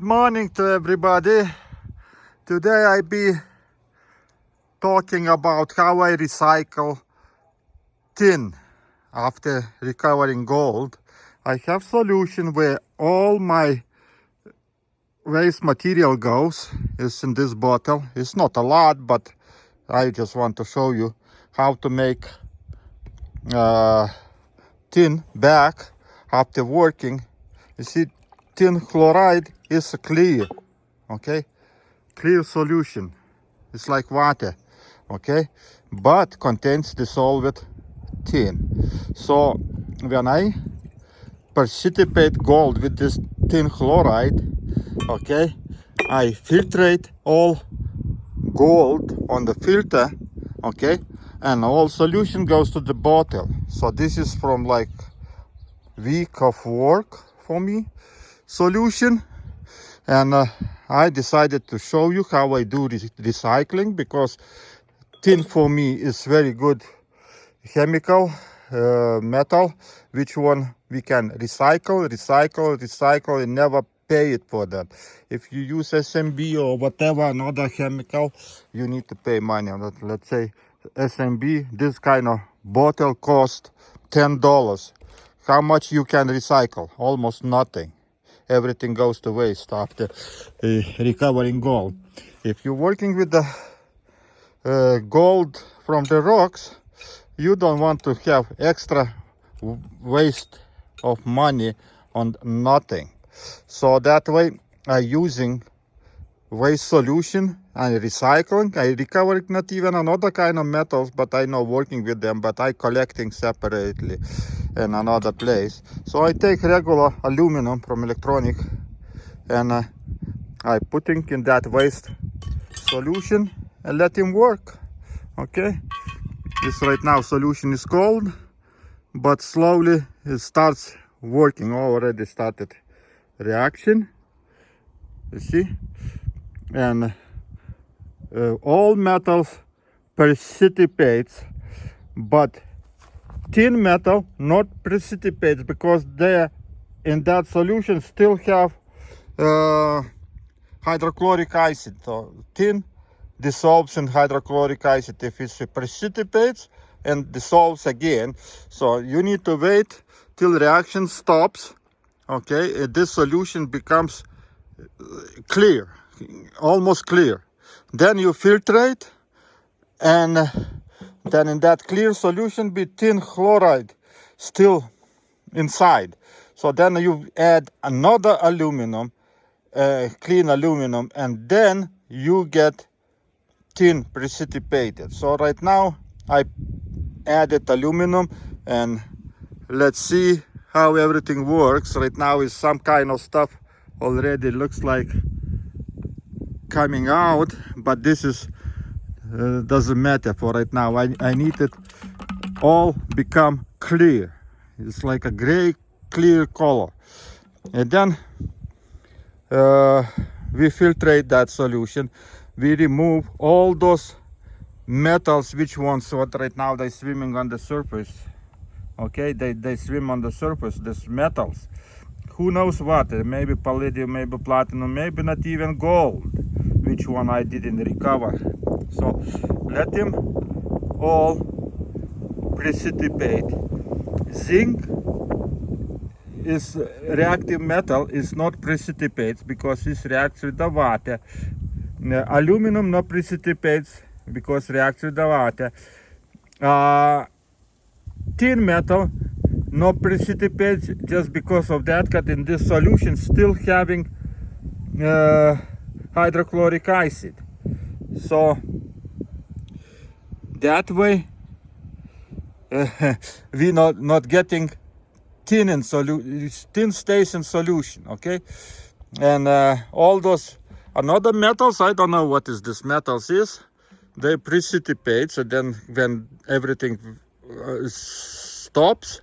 morning to everybody. Today I be talking about how I recycle tin after recovering gold. I have solution where all my waste material goes is in this bottle. It's not a lot, but I just want to show you how to make tin back after working. You see, tin chloride is clear, okay? Clear solution. It's like water, okay? But contains dissolved tin. So when I precipitate gold with this tin chloride, okay, I filtrate all gold on the filter, okay, and all solution goes to the bottle. So this is from like week of work for me solution, and I decided to show you how I do recycling, because tin for me is very good chemical metal, which one we can recycle and never pay it for that. If you use SMB or whatever another chemical, you need to pay money. Let's say SMB, this kind of bottle cost $10. How much you can recycle? Almost nothing. Everything goes to waste after recovering gold. If you're working with the gold from the rocks, you don't want to have extra waste of money on nothing. So that way I using waste solution and recycling. I recovering not even another kind of metals, but I know working with them, but I collecting separately in another place. So I take regular aluminum from electronic and I putting in that waste solution and let him work. Okay, this right now solution is cold, but slowly it starts working. Already started reaction, you see, and all metals precipitates, but tin metal not precipitates, because they in that solution still have hydrochloric acid. So tin dissolves in hydrochloric acid if it precipitates and dissolves again. So you need to wait till reaction stops, okay? This solution becomes clear, almost clear. Then you filtrate, and then in that clear solution be tin chloride still inside. So then you add another aluminum, clean aluminum, and then you get tin precipitated. So right now I added aluminum, and let's see how everything works. Right now is some kind of stuff already looks like coming out, but this is doesn't matter for right now. I need it all become clear. It's like a gray clear color, and then we filtrate that solution. We remove all those metals, which ones what right now they swimming on the surface, okay? They swim on the surface, these metals, who knows what, maybe palladium, maybe platinum, maybe not even gold, which one I didn't recover. So let them all precipitate. Zinc is reactive metal, is not precipitates because it reacts with the water. Aluminum not precipitates because reacts with the water. Tin metal not precipitates just because of that, because in this solution still having hydrochloric acid. So that way we not getting tin in solution. Tin stays in solution, okay? And all those another metals, I don't know what is this metals is, they precipitate. So then when everything stops,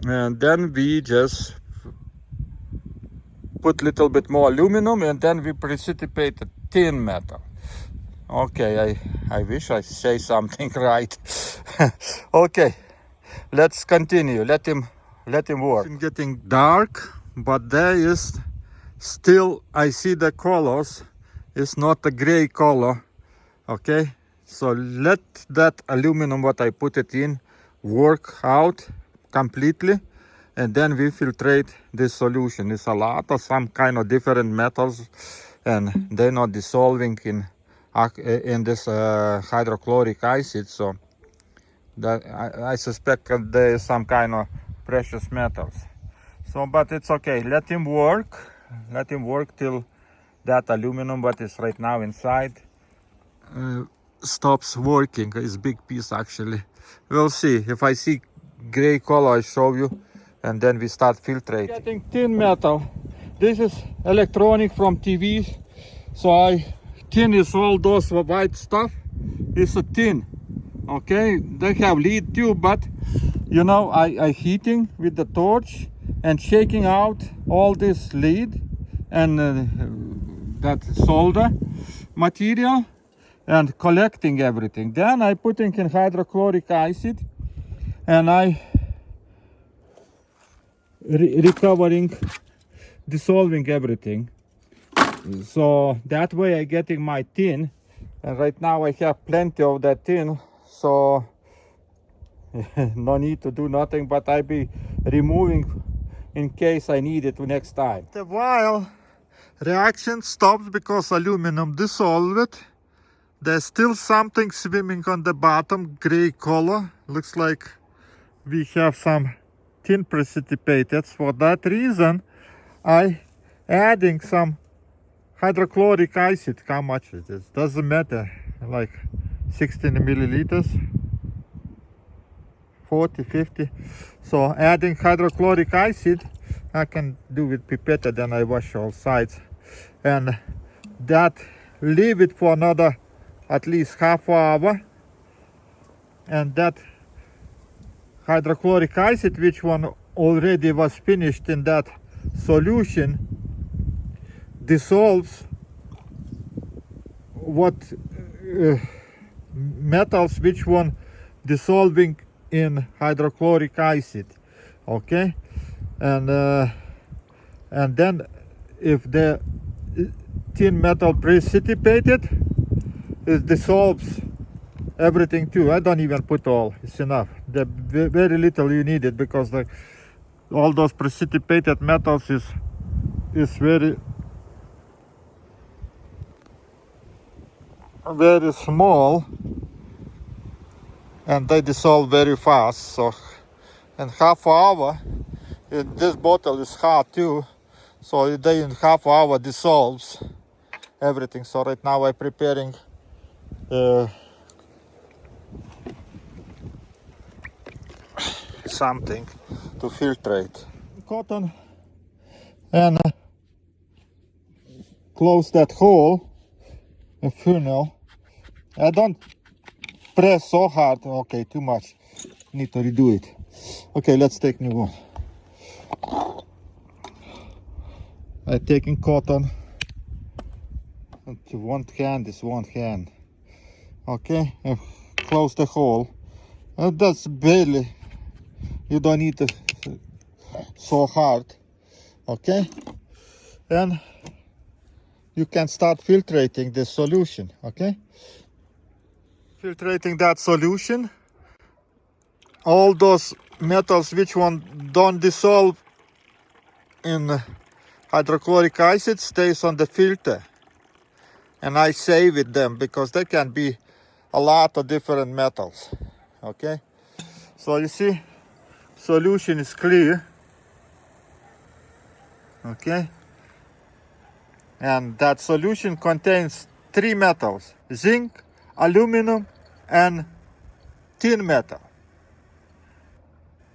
and then we just put little bit more aluminum, and then we precipitate the tin metal. Okay, I wish I say something right. Okay, let's continue. Let him work. It's getting dark, but there is still I see the colors. It's not a gray color. Okay, so let that aluminum what I put it in work out completely, and then we filtrate this solution. It's a lot of some kind of different metals, and they're not dissolving in this hydrochloric acid. So that I suspect that there is some kind of precious metals. So, but it's okay. Let him work. Let him work till that aluminum, what is right now inside, stops working. It's big piece actually. We'll see. If I see gray color, I show you, and then we start filtrating. Getting tin metal. This is electronic from TVs. So tin is all those white stuff. It's a tin. Okay, they have lead tube, but you know, I heating with the torch and shaking out all this lead and that solder material and collecting everything. Then I putting in hydrochloric acid and I recovering, dissolving everything. So that way I getting my tin, and right now I have plenty of that tin, so no need to do nothing, but I be removing in case I need it next time. The while reaction stops because aluminum dissolved, there's still something swimming on the bottom, gray color. Looks like we have some tin precipitated. For that reason I adding some hydrochloric acid. How much it is doesn't matter, like 16 milliliters, 40, 50. So adding hydrochloric acid, I can do with pipette, then I wash all sides, and that leave it for another at least half hour, and that hydrochloric acid, which one already was finished in that solution, dissolves what metals which one dissolving in hydrochloric acid. Okay, and then if the tin metal precipitated, it dissolves everything too. I don't even put all, it's enough. The very little you need it, because all those precipitated metals is very small, and they dissolve very fast. So in half hour, this bottle is hot too, so they in half hour dissolves everything. So right now I'm preparing something to filtrate cotton, and close that hole, a funnel. I don't press so hard. Okay, too much. Need to redo it. Okay, let's take new one. I'm taking cotton. One hand is one hand. Okay, close the hole. That's barely. You don't need to so hard. Okay, and you can start filtrating the solution. Okay, filtrating that solution, all those metals which one don't dissolve in hydrochloric acid stays on the filter, and I save it them because there can be a lot of different metals. Okay, so you see, solution is clear. Okay, and that solution contains 3 metals: zinc, aluminum, and tin metal.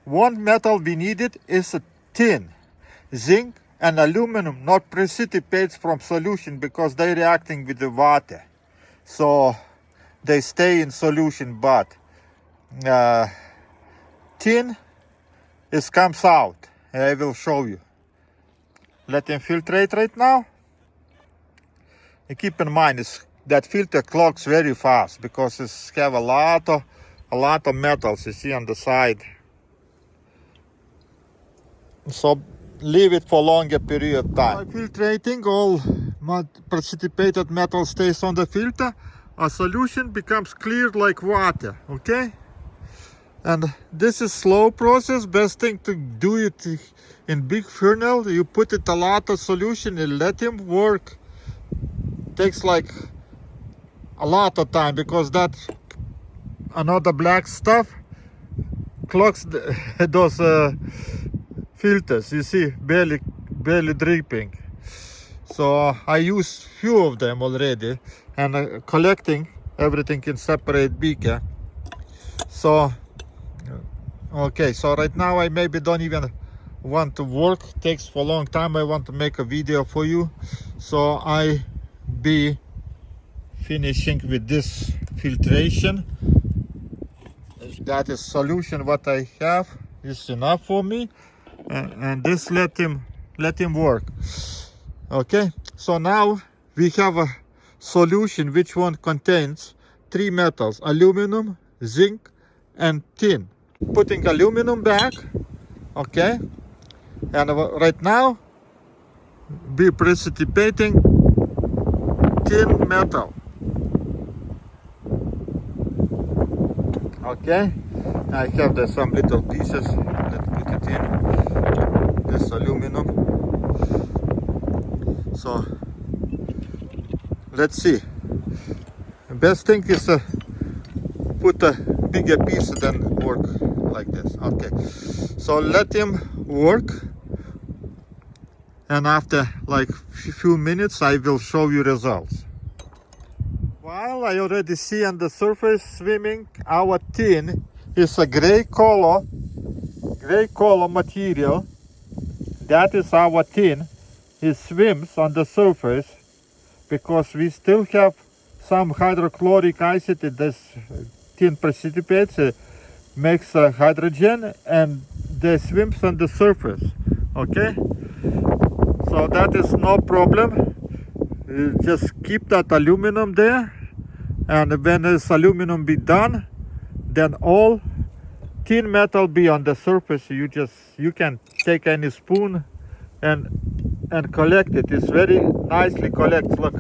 One metal we needed is a tin. Zinc and aluminum not precipitates from solution because they're reacting with the water, so they stay in solution, but tin comes out. I will show you. Let them filtrate right now. And keep in mind that filter clogs very fast because it have a lot of metals you see on the side. So leave it for longer period of time. By filtrating, all precipitated metal stays on the filter. A solution becomes clear like water, okay? And this is slow process. Best thing to do it in big funnel. You put it a lot of solution and let him work. Takes like a lot of time because that another black stuff clogs those filters. You see, barely dripping. So I use few of them already and collecting everything in separate beaker. So okay, so right now I maybe don't even want to work. Takes for a long time. I want to make a video for you. So I be finishing with this filtration. That is solution what I have is enough for me, and this let him work. Okay, so now we have a solution which one contains three metals: aluminum, zinc, and tin. Putting aluminum back, okay, and right now be precipitating tin metal. Okay, I have there some little pieces. Let's put it in this aluminum. So let's see. Best thing is to put a bigger piece than work like this. Okay, so let him work, and after like few minutes I will show you results. While I already see on the surface swimming, our tin is a gray color material. That is our tin. It swims on the surface because we still have some hydrochloric acid in this tin precipitates, makes hydrogen, and they swims on the surface. Okay, so that is no problem. Just keep that aluminum there, and when this aluminum be done, then all tin metal be on the surface. You can take any spoon and collect it. It's very nicely collects. Look.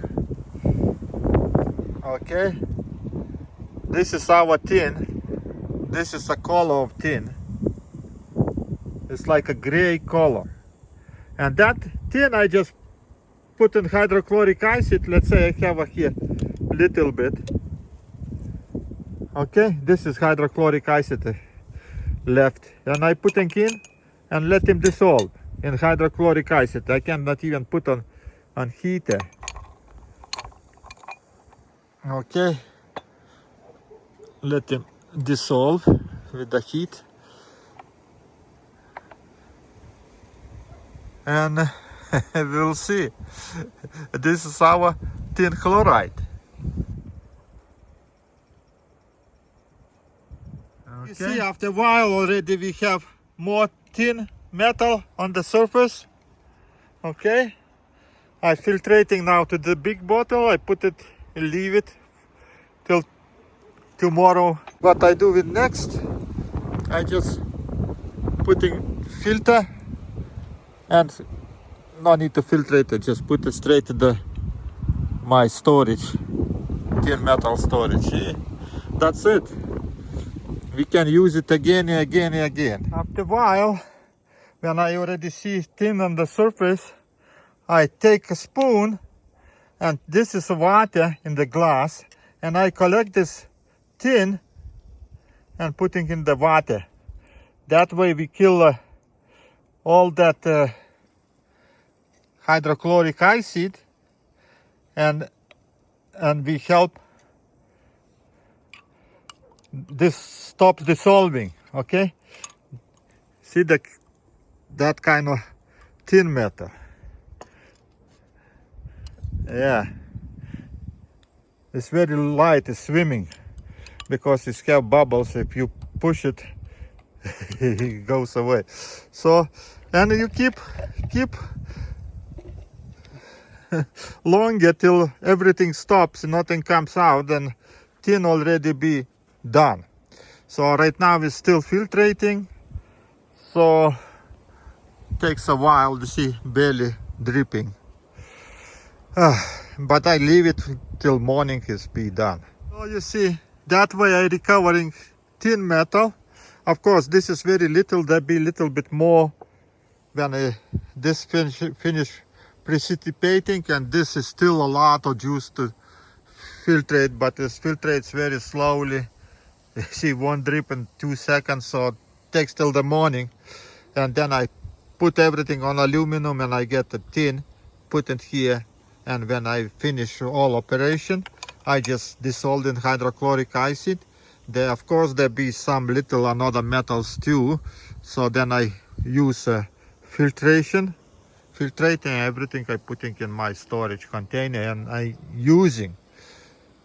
Okay, this is our tin. This is a color of tin. It's like a gray color, and that tin I just put in hydrochloric acid. Let's say I have here little bit. Okay, this is hydrochloric acid left, and I put it in and let him dissolve in hydrochloric acid. I cannot even put on heater. Okay, let him dissolve with the heat, and we'll see. This is our tin chloride. Okay. You see, after a while already we have more tin metal on the surface. Okay, I'm filtrating now to the big bottle. I put it and leave it till tomorrow. What I do with next, I just putting filter, and no need to filtrate it, just put it straight to my storage, tin metal storage. See? That's it. We can use it again and again and again. After a while, when I already see tin on the surface, I take a spoon, and this is water in the glass, and I collect this tin and putting in the water. That way we kill all that hydrochloric acid, and we help this stops dissolving. Okay, see that kind of tin metal. Yeah, it's very light, it's swimming because it's have bubbles. If you push it, it goes away. So, and you keep longer till everything stops and nothing comes out, then tin already be done. So right now it's still filtrating. So takes a while to see barely dripping. But I leave it till morning is be done. So you see, that way I recovering tin metal. Of course, this is very little. There be little bit more when this finish precipitating, and this is still a lot of juice to filtrate, but it filtrates very slowly. You see, one drip in 2 seconds, so it takes till the morning. And then I put everything on aluminum and I get the tin, put it here, and when I finish all operation, I just dissolve in hydrochloric acid. There, of course, there be some little another metals too, so then I use filtrating everything. I putting in my storage container and I using,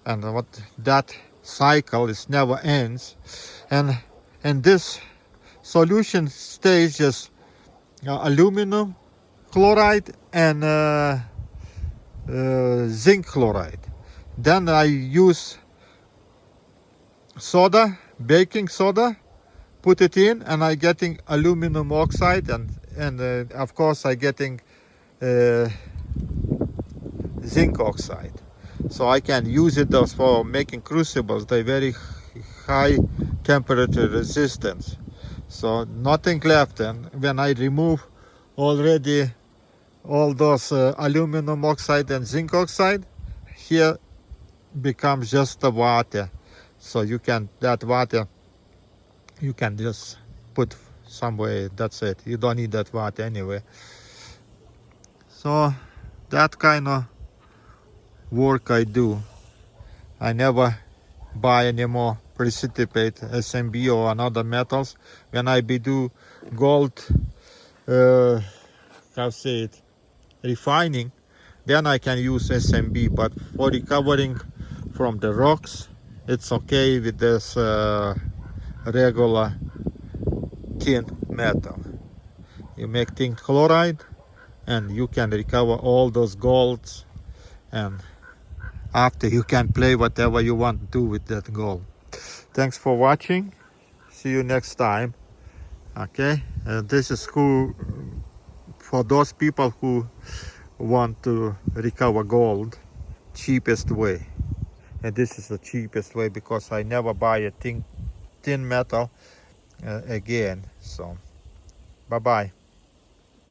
and what that cycle is never ends. And this solution stays just aluminum chloride and zinc chloride. Then I use soda, baking soda, put it in, and I getting aluminum oxide, and of course I getting zinc oxide. So I can use it as for making crucibles. They're very high temperature resistance. So nothing left, and when I remove already all those aluminum oxide and zinc oxide, here becomes just the water. So you can, that water, you can just put somewhere, that's it. You don't need that water anyway. So that kind of work I do. I never buy any more precipitate SMB or another metals. When I do gold, how say it, refining, then I can use SMB. But for recovering from the rocks, it's okay with this regular tin metal. You make tin chloride and you can recover all those golds, and after you can play whatever you want to do with that gold. Thanks for watching. See you next time. Okay, this is for those people who want to recover gold, cheapest way. And this is the cheapest way because I never buy a tin metal again. So bye bye.